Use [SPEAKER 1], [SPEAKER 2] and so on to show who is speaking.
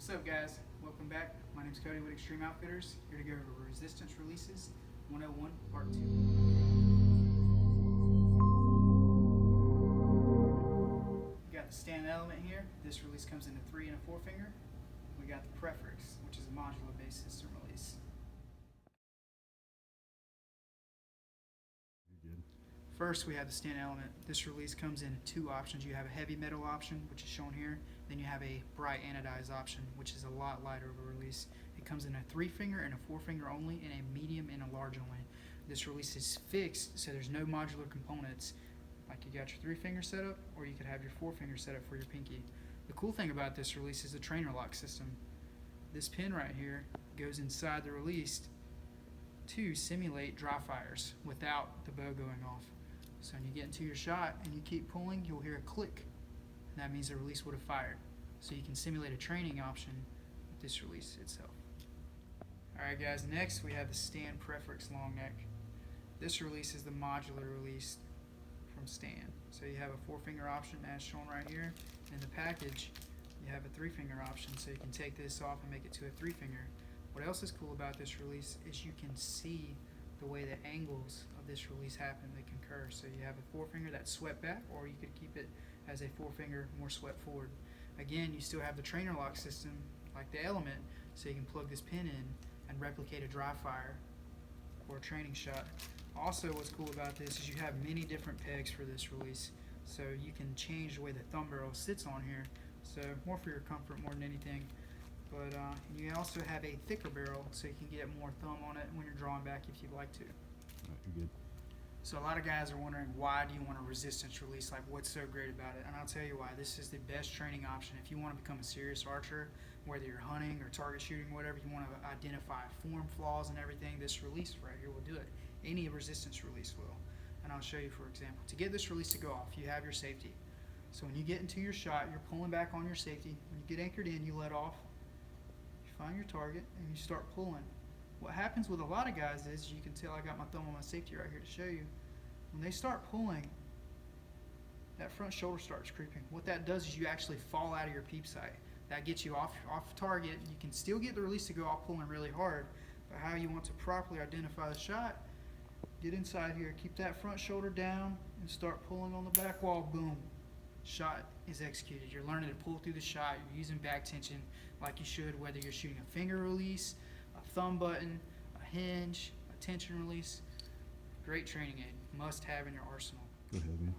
[SPEAKER 1] What's up, guys? Welcome back. My name's Cody with Extreme Outfitters, here to go over resistance releases 101 part 2. We got the stand element here. This release comes in a 3 and a 4 finger. We got the Prefix, which is a modular based system release. First, we have the stand element. This release comes in two options. You have a heavy metal option, which is shown here. Then you have a bright anodized option, which is a lot lighter of a release. It comes in a 3 finger and a 4 finger only, and a medium and a large only. This release is fixed, so there's no modular components. Like you got your 3 finger setup, or you could have your 4 finger setup for your pinky. The cool thing about this release is the trainer lock system. This pin right here goes inside the release to simulate dry fires without the bow going off. So when you get into your shot and you keep pulling, you'll hear a click. And that means the release would have fired. So you can simulate a training option with this release itself. Alright guys, next we have the Stand Prefix long neck. This release is the modular release from Stand. So you have a 4 finger option as shown right here. In the package, you have a 3 finger option, so you can take this off and make it to a 3 finger. What else is cool about this release is you can see the way the angles of this release happen, they concur. So you have a 4 finger that's swept back, or you could keep it as a 4 finger more swept forward. Again, you still have the trainer lock system like the element, so you can plug this pin in and replicate a dry fire or a training shot. Also, what's cool about this is you have many different pegs for this release, so you can change the way the thumb barrel sits on here, so more for your comfort more than anything. But you also have a thicker barrel, so you can get more thumb on it when you're drawing back if you'd like to.
[SPEAKER 2] Right, you're good.
[SPEAKER 1] So a lot of guys are wondering, why do you want a resistance release? Like, what's so great about it? And I'll tell you why. This is the best training option. If you want to become a serious archer, whether you're hunting or target shooting, whatever, you want to identify form flaws and everything, this release right here will do it. Any resistance release will. And I'll show you, for example. To get this release to go off, you have your safety. So when you get into your shot, you're pulling back on your safety. When you get anchored in, you let off. Find your target and you start pulling. What happens with a lot of guys is, you can tell I got my thumb on my safety right here to show you, when they start pulling, that front shoulder starts creeping. What that does is you actually fall out of your peep sight. That gets you off target. You can still get the release to go off pulling really hard, but how you want to properly identify the shot, get inside here, keep that front shoulder down and start pulling on the back wall, boom. Shot is executed. You're learning to pull through the shot. You're using back tension like you should, whether you're shooting a finger release, a thumb button, a hinge, a tension release. Great training aid. Must have in your arsenal.
[SPEAKER 2] Go ahead, man.